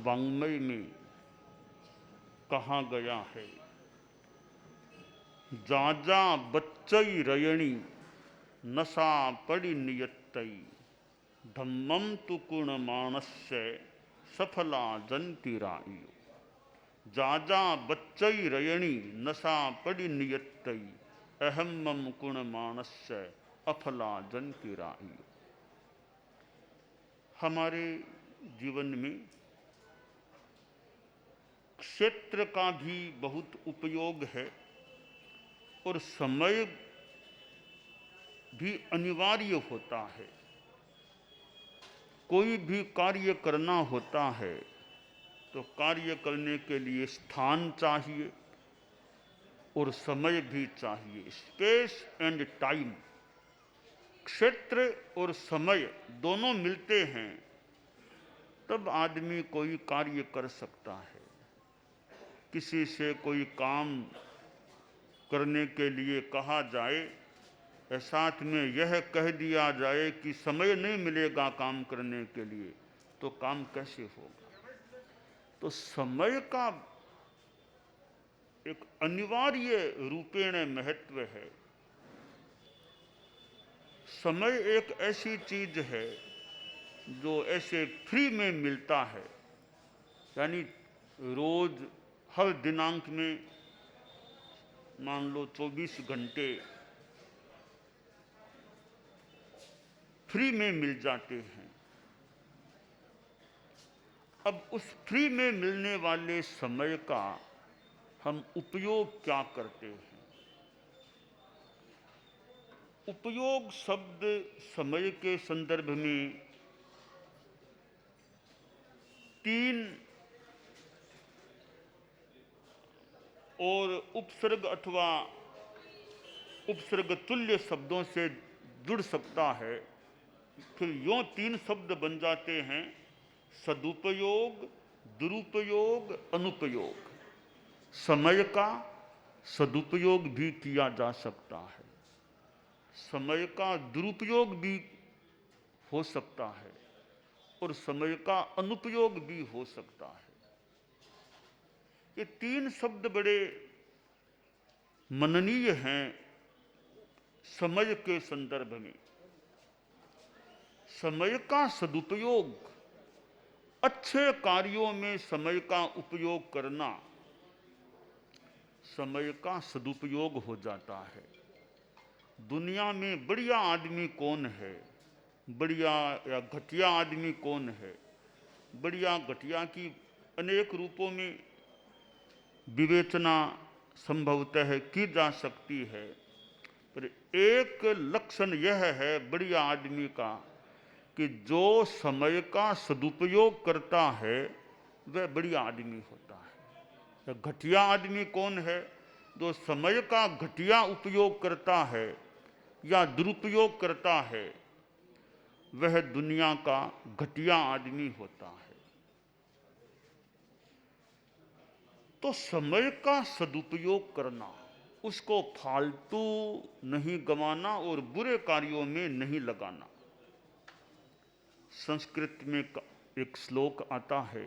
वाङ्मय में कहा गया है, जाजा बच्चई रयणी नशा पड़ी नियत्तई धम्मम तु कुण मानस्य सफला जंती राइयो। जाजा बच्चई रयणी नशा पड़ी नियत्तई अहम्मम कुण मानस्य अफला जंती राइयो। हमारे जीवन में क्षेत्र का भी बहुत उपयोग है और समय भी अनिवार्य होता है। कोई भी कार्य करना होता है तो कार्य करने के लिए स्थान चाहिए और समय भी चाहिए, स्पेस एंड टाइम। क्षेत्र और समय दोनों मिलते हैं तब आदमी कोई कार्य कर सकता है। किसी से कोई काम करने के लिए कहा जाए, साथ में यह कह दिया जाए कि समय नहीं मिलेगा काम करने के लिए, तो काम कैसे होगा। तो समय का एक अनिवार्य रूपेण महत्व है। समय एक ऐसी चीज है जो ऐसे फ्री में मिलता है, यानी रोज हर दिनांक में मान लो 24 घंटे फ्री में मिल जाते हैं। अब उस फ्री में मिलने वाले समय का हम उपयोग क्या करते हैं। उपयोग शब्द समय के संदर्भ में 3 और उपसर्ग अथवा उपसर्ग तुल्य शब्दों से जुड़ सकता है। फिर यों 3 शब्द बन जाते हैं, सदुपयोग, दुरुपयोग, अनुपयोग। समय का सदुपयोग भी किया जा सकता है, समय का दुरुपयोग भी हो सकता है और समय का अनुपयोग भी हो सकता है। ये 3 शब्द बड़े मननीय हैं समय के संदर्भ में। समय का सदुपयोग, अच्छे कार्यों में समय का उपयोग करना समय का सदुपयोग हो जाता है। दुनिया में बढ़िया आदमी कौन है, बढ़िया या घटिया आदमी कौन है। बढ़िया घटिया की अनेक रूपों में विवेचना संभवतः की जा सकती है, पर एक लक्षण यह है बढ़िया आदमी का कि जो समय का सदुपयोग करता है वह बढ़िया आदमी होता है। घटिया आदमी कौन है, जो समय का घटिया उपयोग करता है या दुरुपयोग करता है, वह दुनिया का घटिया आदमी होता है। तो समय का सदुपयोग करना, उसको फालतू नहीं गंवाना और बुरे कार्यों में नहीं लगाना। संस्कृत में एक श्लोक आता है,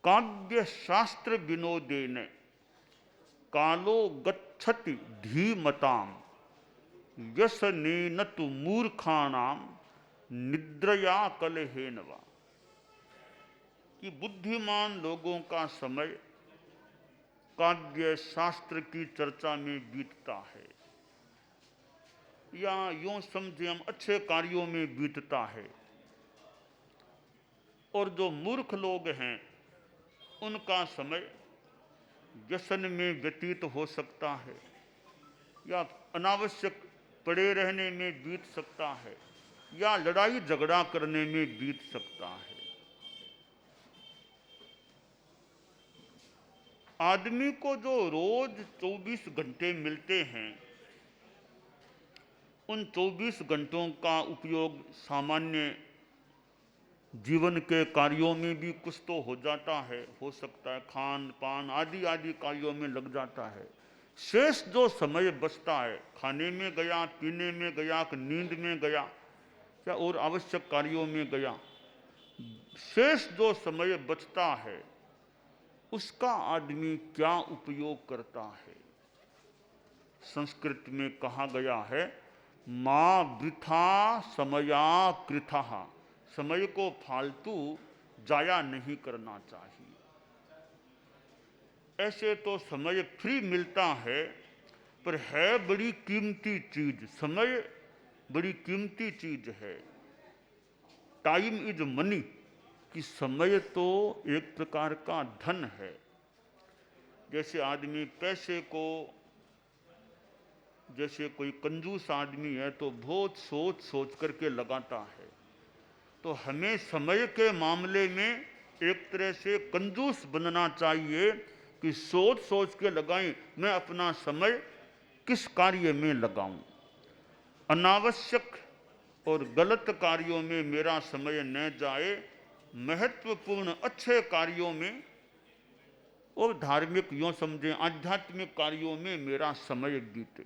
काव्य शास्त्र विनोदेन कालो गच्छति धीमताम व्यसनेन तु मूर्खाणाम निद्रया कलहेन वा। कि बुद्धिमान लोगों का समय काव्य शास्त्र की चर्चा में बीतता है, या यूं समझे हम अच्छे कार्यों में बीतता है। और जो मूर्ख लोग हैं उनका समय व्यसन में व्यतीत हो सकता है या अनावश्यक पड़े रहने में बीत सकता है या लड़ाई झगड़ा करने में बीत सकता है। आदमी को जो रोज 24 घंटे मिलते हैं, उन 24 घंटों का उपयोग सामान्य जीवन के कार्यों में भी कुछ तो हो जाता है, हो सकता है खान पान आदि आदि कार्यों में लग जाता है। शेष जो समय बचता है, खाने में गया, पीने में गया, नींद में गया या और आवश्यक कार्यों में गया, शेष जो समय बचता है उसका आदमी क्या उपयोग करता है। संस्कृत में कहा गया है, मां वृथा समया कृथा, समय को फालतू जाया नहीं करना चाहिए। ऐसे तो समय फ्री मिलता है, पर है बड़ी कीमती चीज। समय बड़ी कीमती चीज है। टाइम इज मनी, कि समय तो एक प्रकार का धन है। जैसे आदमी पैसे को, जैसे कोई कंजूस आदमी है तो बहुत सोच सोच करके लगाता है, तो हमें समय के मामले में एक तरह से कंजूस बनना चाहिए कि सोच सोच के लगाएं मैं अपना समय किस कार्य में लगाऊं। अनावश्यक और गलत कार्यों में मेरा समय न जाए, महत्वपूर्ण अच्छे कार्यों में और धार्मिक यूं समझें आध्यात्मिक कार्यों में मेरा समय बीते।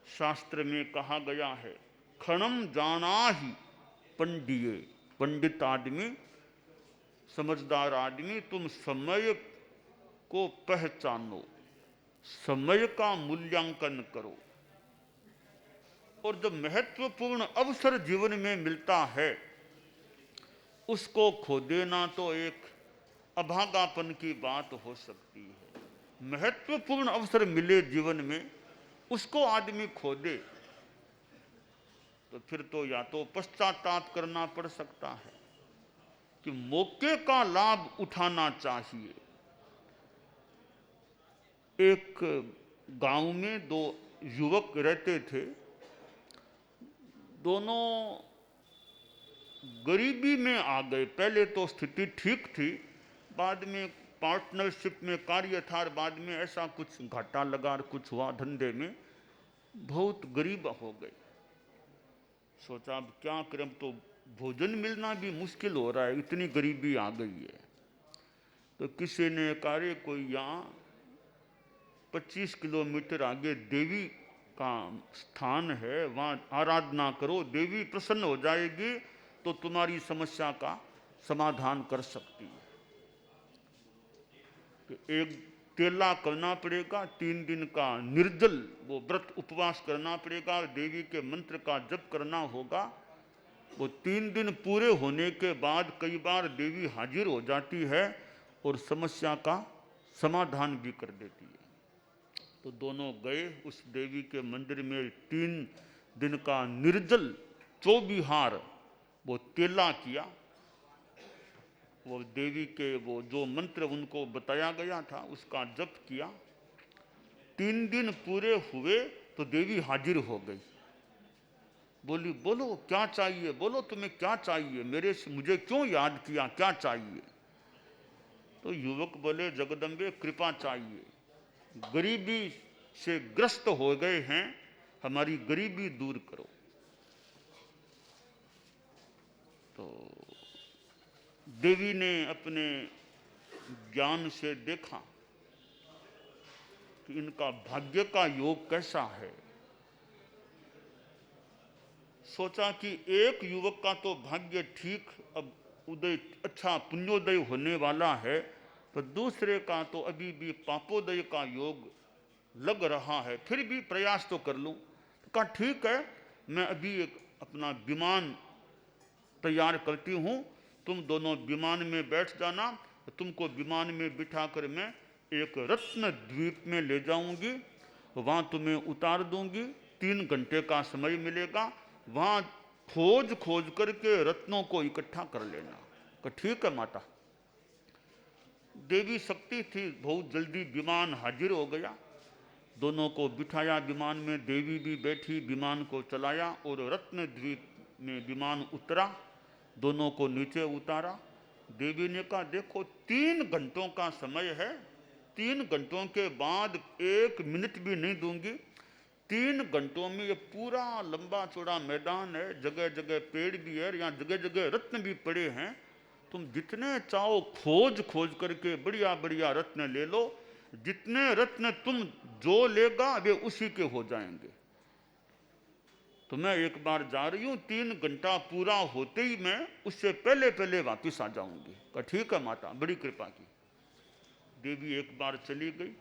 शास्त्र में कहा गया है, क्षणम जाना ही पंडिये, पंडित आदमी, समझदार आदमी, तुम समय को पहचानो, समय का मूल्यांकन करो। और जब महत्वपूर्ण अवसर जीवन में मिलता है उसको खो देना तो एक अभागापन की बात हो सकती है। महत्वपूर्ण अवसर मिले जीवन में, उसको आदमी खो दे तो फिर तो या तो पश्चाताप करना पड़ सकता है कि मौके का लाभ उठाना चाहिए। एक गांव में दो युवक रहते थे, दोनों गरीबी में आ गए। पहले तो स्थिति ठीक थी, बाद में पार्टनरशिप में कार्य था और बाद में ऐसा कुछ घाटा लगा और कुछ हुआ धंधे में, बहुत गरीब हो गए। सोचा अब क्या करें, तो भोजन मिलना भी मुश्किल हो रहा है, इतनी गरीबी आ गई है। तो किसी ने कहा कोई यहाँ 25 किलोमीटर आगे देवी का स्थान है, वहाँ आराधना करो, देवी प्रसन्न हो जाएगी तो तुम्हारी समस्या का समाधान कर सकती है। तो एक केला करना पड़ेगा, 3 दिन का निर्जल वो व्रत उपवास करना पड़ेगा, देवी के मंत्र का जप करना होगा। वो 3 दिन पूरे होने के बाद कई बार देवी हाजिर हो जाती है और समस्या का समाधान भी कर देती है। तो दोनों गए उस देवी के मंदिर में, 3 दिन का निर्जल चौबिहार वो केला किया, वो देवी के वो जो मंत्र उनको बताया गया था उसका जप किया। 3 दिन पूरे हुए तो देवी हाजिर हो गई। बोली बोलो क्या चाहिए, बोलो तुम्हें क्या चाहिए, मेरे से मुझे क्यों याद किया, क्या चाहिए। तो युवक बोले जगदम्बे कृपा चाहिए, गरीबी से ग्रस्त हो गए हैं, हमारी गरीबी दूर करो। तो देवी ने अपने ज्ञान से देखा कि इनका भाग्य का योग कैसा है। सोचा कि एक युवक का तो भाग्य ठीक अब उदय अच्छा पुण्योदय होने वाला है, पर दूसरे का तो अभी भी पापोदय का योग लग रहा है, फिर भी प्रयास तो कर लूं। तो कहा ठीक है, मैं अभी एक अपना विमान तैयार करती हूं, तुम दोनों विमान में बैठ जाना, तुमको विमान में बिठाकर मैं एक रत्न द्वीप में ले जाऊंगी, वहां तुम्हें उतार दूंगी, 3 घंटे का समय मिलेगा, वहां खोज खोज करके रत्नों को इकट्ठा कर लेना। तो ठीक है माता। देवी शक्ति थी, बहुत जल्दी विमान हाजिर हो गया, दोनों को बिठाया विमान में, देवी भी बैठी, विमान को चलाया और रत्न द्वीप में विमान उतरा, दोनों को नीचे उतारा। देवी ने कहा देखो 3 घंटों का समय है, 3 घंटों के बाद 1 मिनट भी नहीं दूंगी। 3 घंटों में ये पूरा लंबा चौड़ा मैदान है, जगह जगह पेड़ भी है, यहाँ जगह जगह रत्न भी पड़े हैं, तुम जितने चाहो खोज खोज करके बढ़िया बढ़िया रत्न ले लो, जितने रत्न तुम जो लेगा वे उसी के हो जाएंगे। तो मैं एक बार जा रही हूँ, 3 घंटा पूरा होते ही मैं उससे पहले पहले वापस आ जाऊंगी। कहा ठीक है माता, बड़ी कृपा की। देवी एक बार चली गई।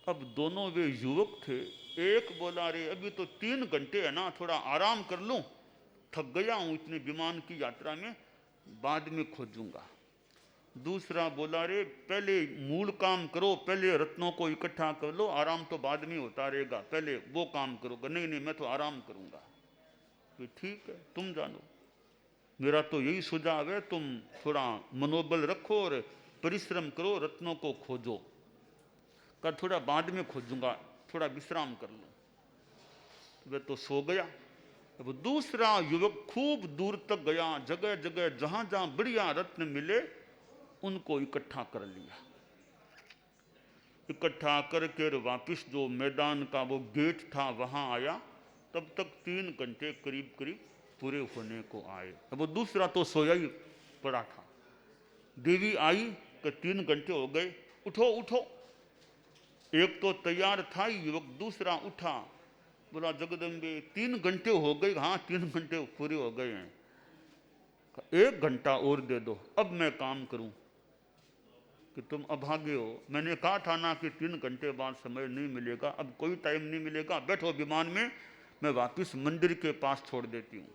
अब दोनों वे युवक थे, एक बोला रे अभी तो 3 घंटे है ना, थोड़ा आराम कर लूं, थक गया हूं इतने विमान की यात्रा में, बाद में खोजूंगा। दूसरा बोला रे पहले मूल काम करो, पहले रत्नों को इकट्ठा कर लो, आराम तो बाद में होता रहेगा, पहले वो काम करोगे। नहीं नहीं मैं तो आराम करूंगा। तो ठीक है तुम जानो, मेरा तो यही सुझाव है, तुम थोड़ा मनोबल रखो और परिश्रम करो, रत्नों को खोजो। कर थोड़ा बाद में खोजूंगा, थोड़ा विश्राम कर लो। वह तो सो गया। अब दूसरा युवक खूब दूर तक गया, जगह जगह जहां जहां बढ़िया रत्न मिले उनको इकट्ठा कर लिया। इकट्ठा करके वापिस जो मैदान का वो गेट था वहां आया। तब तक 3 घंटे करीब करीब पूरे होने को आए। अब वो दूसरा तो सोया ही पड़ा था। देवी आई कि 3 घंटे हो गए, उठो उठो। एक तो तैयार था युवक, दूसरा उठा, बोला जगदम्बे 3 घंटे हो गए। हाँ 3 घंटे पूरे हो गए हैं। 1 घंटा और दे दो, अब मैं काम करूं। कि तुम अभागे हो, मैंने कहा था ना कि 3 घंटे बाद समय नहीं मिलेगा, अब कोई टाइम नहीं मिलेगा, बैठो विमान में, मैं वापस मंदिर के पास छोड़ देती हूँ।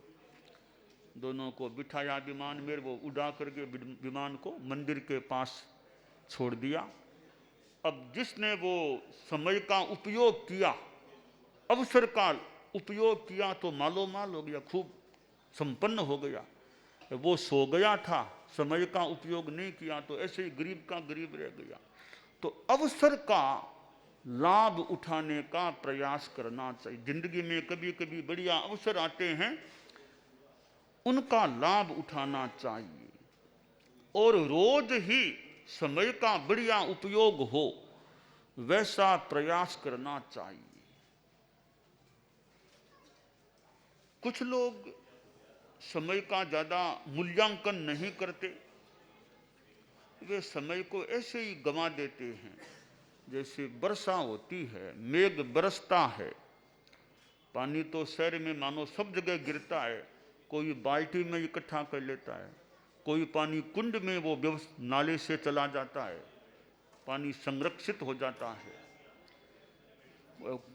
दोनों को बिठाया विमान में, वो उड़ा करके विमान को मंदिर के पास छोड़ दिया। अब जिसने वो समय का उपयोग किया, अवसर का उपयोग किया, तो मालो माल हो गया, खूब संपन्न हो गया। वो सो गया था, समय का उपयोग नहीं किया, तो ऐसे ही गरीब का गरीब रह गया। तो अवसर का लाभ उठाने का प्रयास करना चाहिए। जिंदगी में कभी कभी बढ़िया अवसर आते हैं, उनका लाभ उठाना चाहिए और रोज ही समय का बढ़िया उपयोग हो वैसा प्रयास करना चाहिए। कुछ लोग समय का ज्यादा मूल्यांकन नहीं करते, वे समय को ऐसे ही गंवा देते हैं। जैसे वर्षा होती है, मेघ बरसता है, पानी तो शहर में मानो सब जगह गिरता है, कोई बाल्टी में इकट्ठा कर लेता है, कोई पानी कुंड में वो नाले से चला जाता है, पानी संरक्षित हो जाता है,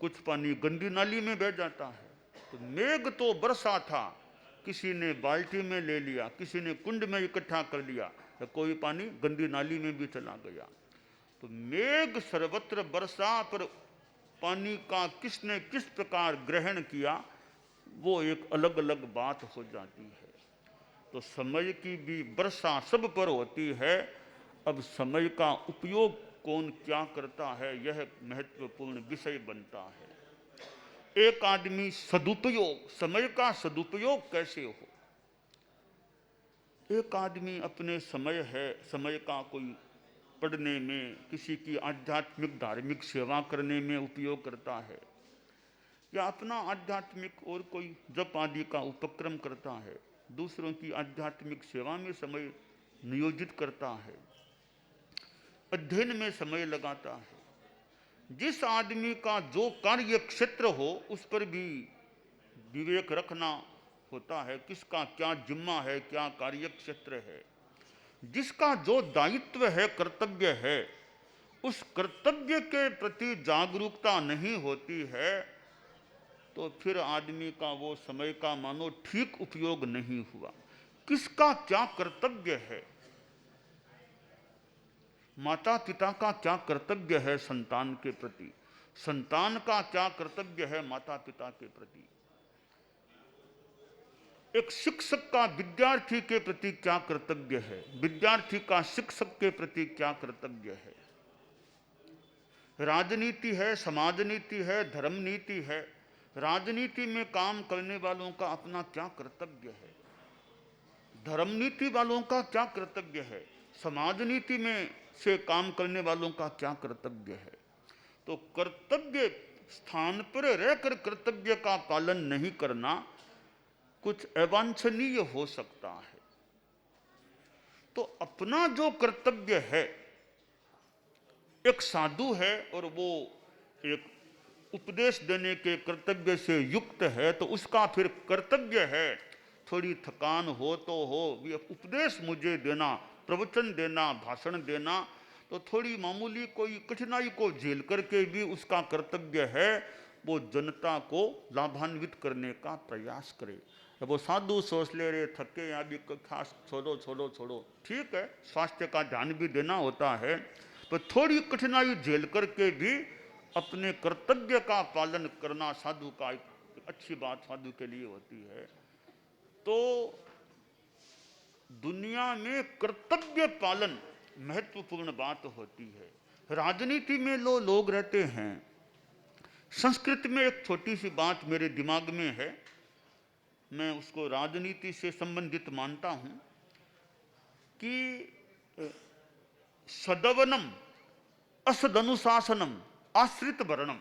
कुछ पानी गंदी नाली में बह जाता है। तो मेघ तो बरसा था, किसी ने बाल्टी में ले लिया, किसी ने कुंड में इकट्ठा कर लिया, तो कोई पानी गंदी नाली में भी चला गया। तो मेघ सर्वत्र बरसा, पर पानी का किसने किस प्रकार ग्रहण किया वो एक अलग अलग बात हो जाती है। तो समय की भी वर्षा सब पर होती है। अब समय का उपयोग कौन क्या करता है, यह महत्वपूर्ण विषय बनता है। एक आदमी सदुपयोग, समय का सदुपयोग कैसे हो। एक आदमी अपने समय का कोई पढ़ने में, किसी की आध्यात्मिक धार्मिक सेवा करने में उपयोग करता है, या अपना आध्यात्मिक और कोई जप आदि का उपक्रम करता है, दूसरों की आध्यात्मिक सेवा में समय नियोजित करता है, अध्ययन में समय लगाता है। जिस आदमी का जो कार्य क्षेत्र हो उस पर भी विवेक रखना होता है, किसका क्या जिम्मा है, क्या कार्य क्षेत्र है। जिसका जो दायित्व है, कर्तव्य है, उस कर्तव्य के प्रति जागरूकता नहीं होती है तो फिर आदमी का वो समय का मानो ठीक उपयोग नहीं हुआ। किसका क्या कर्तव्य है, माता पिता का क्या कर्तव्य है संतान के प्रति, संतान का क्या कर्तव्य है माता पिता के प्रति, एक शिक्षक का विद्यार्थी के प्रति क्या कर्तव्य है, विद्यार्थी का शिक्षक के प्रति क्या कर्तव्य है। राजनीति है, समाज नीति है, धर्म नीति है। राजनीति में काम करने वालों का अपना क्या कर्तव्य है, धर्म नीति वालों का क्या कर्तव्य है, समाज नीति में से काम करने वालों का क्या कर्तव्य है। तो कर्तव्य स्थान पर रहकर कर्तव्य का पालन नहीं करना कुछ अवांछनीय हो सकता है। तो अपना जो कर्तव्य है, एक साधु है और वो एक उपदेश देने के कर्तव्य से युक्त है तो उसका फिर कर्तव्य है थोड़ी थकान हो तो हो, ये उपदेश मुझे देना, प्रवचन देना, भाषण देना, तो थोड़ी मामूली कोई कठिनाई को झेल करके भी उसका कर्तव्य है वो जनता को लाभान्वित करने का प्रयास करे। वो साधु सोच ले रहे थके या भी खास छोड़ो छोड़ो छोड़ो, ठीक है, स्वास्थ्य का ध्यान भी देना होता है, पर थोड़ी कठिनाई झेल करके भी अपने कर्तव्य का पालन करना साधु का एक अच्छी बात साधु के लिए होती है। तो दुनिया में कर्तव्य पालन महत्वपूर्ण बात होती है। राजनीति में लोग रहते हैं। संस्कृत में एक छोटी सी बात मेरे दिमाग में है, मैं उसको राजनीति से संबंधित मानता हूं कि सदवनम असदनुशासनम आश्रित वर्णम,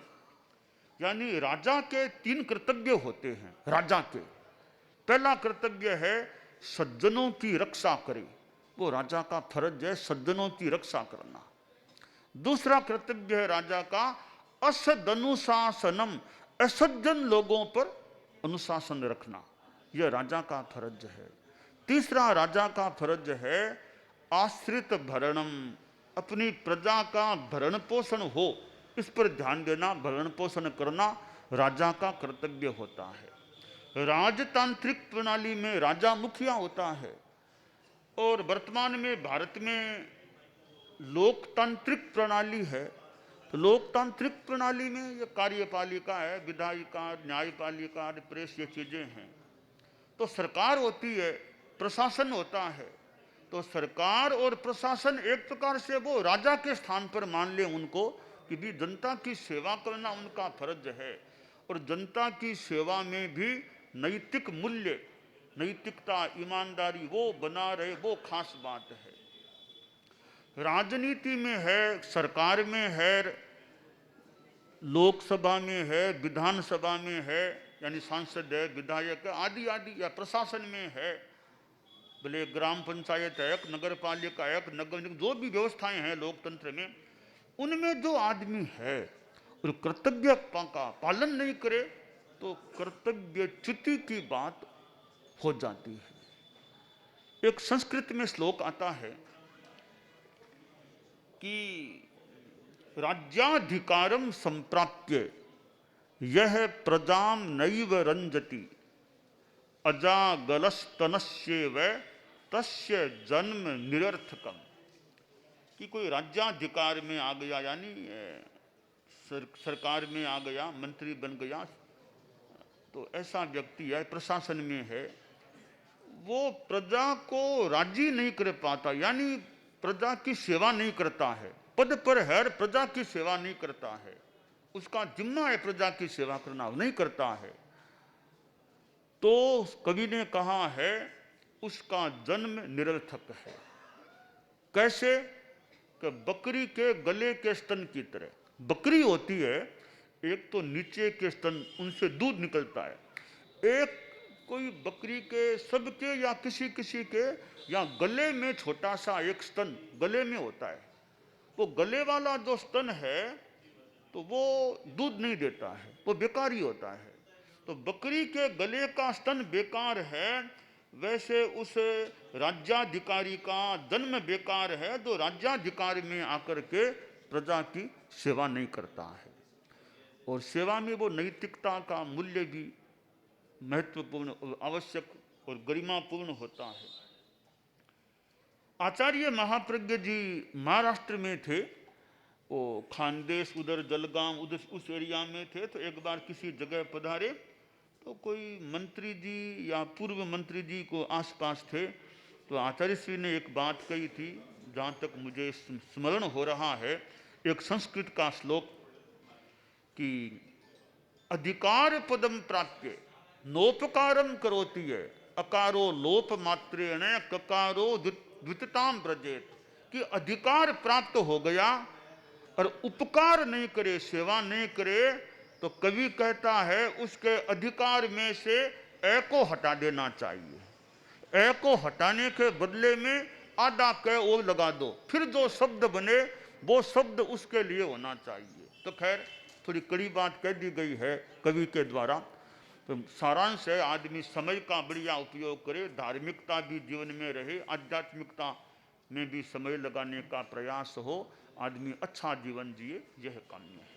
यानी राजा के 3 कर्तव्य होते हैं। राजा के पहला कर्तव्य है सज्जनों की रक्षा करे, वो राजा का फर्ज है सज्जनों की रक्षा करना। दूसरा कर्तव्य है राजा का असदनुशासनम, असज्जन लोगों पर अनुशासन रखना, यह राजा का फर्ज है। तीसरा राजा का फर्ज है आश्रित भरणम, अपनी प्रजा का भरण पोषण हो इस पर ध्यान देना, भरण पोषण करना राजा का कर्तव्य होता है। राजतांत्रिक प्रणाली में राजा मुखिया होता है और वर्तमान में भारत में लोकतांत्रिक प्रणाली है। तो लोकतांत्रिक प्रणाली में ये कार्यपालिका है, विधायिका, न्यायपालिका, प्रेस, ये चीजें हैं। तो सरकार होती है, प्रशासन होता है। तो सरकार और प्रशासन एक प्रकार से वो राजा के स्थान पर मान ले उनको कि भी जनता की सेवा करना उनका फर्ज है, और जनता की सेवा में भी नैतिक मूल्य, नैतिकता, ईमानदारी वो बना रहे, वो खास बात है। राजनीति में है, सरकार में है, लोकसभा में है, विधानसभा में है, यानी सांसद है, विधायक है, आदि आदि, या प्रशासन में है, भले ग्राम पंचायत है, नगर पालिका है, नगर निगम, जो भी व्यवस्थाएं हैं लोकतंत्र में, उनमें जो आदमी है और कर्तव्य का पालन नहीं करे तो कर्तव्यच्युति की बात हो जाती है। एक संस्कृत में श्लोक आता है कि राज्याधिकारम संप्राप्य यह प्रजाम नैव रंजति अजागलस्तनस्येव तस्य जन्म निरर्थकम, कि कोई राज्याधिकार में आ गया, यानी सरकार में आ गया, मंत्री बन गया, तो ऐसा व्यक्ति है, प्रशासन में है, वो प्रजा को राजी नहीं कर पाता, यानी प्रजा की सेवा नहीं करता है, पद पर है, प्रजा की सेवा नहीं करता है, उसका जिम्मा है प्रजा की सेवा करना, नहीं करता है, तो कवि ने कहा है उसका जन्म निरर्थक है। कैसे? कि बकरी के गले के स्तन की तरह। बकरी होती है, एक तो नीचे के स्तन, उनसे दूध निकलता है, एक कोई बकरी के सबके या किसी किसी के या गले में छोटा सा एक स्तन गले में होता है, वो गले वाला जो स्तन है तो वो दूध नहीं देता है, वो बेकार ही होता है। तो बकरी के गले का स्तन बेकार है, वैसे उस राज्याधिकारी का जन्म बेकार है जो राज्याधिकार में आकर के प्रजा की सेवा नहीं करता है। और सेवा में वो नैतिकता का मूल्य भी महत्वपूर्ण और आवश्यक और गरिमापूर्ण होता है। आचार्य महाप्रज्ञ जी महाराष्ट्र में थे, वो खानदेश उधर जलगांव उधर उस एरिया में थे। तो एक बार किसी जगह पधारे तो कोई मंत्री जी या पूर्व मंत्री जी को आसपास थे, तो आचार्य श्री ने एक बात कही थी, जहाँ तक मुझे स्मरण हो रहा है, एक संस्कृत का श्लोक कि अधिकार पदम प्राप्य नोपकारम करोति है अकारो लोप मात्रेण ककारो द्वितताम व्रजेत, कि अधिकार प्राप्त हो गया और उपकार नहीं करे, सेवा नहीं करे, तो कवि कहता है उसके अधिकार में से ए को हटा देना चाहिए। ए को हटाने के बदले में आधा क और लगा दो, फिर जो शब्द बने वो शब्द उसके लिए होना चाहिए। तो खैर थोड़ी कड़ी बात कह दी गई है कवि के द्वारा। तो सारांश है, आदमी समय का बढ़िया उपयोग करे, धार्मिकता भी जीवन में रहे, आध्यात्मिकता में भी समय लगाने का प्रयास हो, आदमी अच्छा जीवन जिए, यह काम्य है।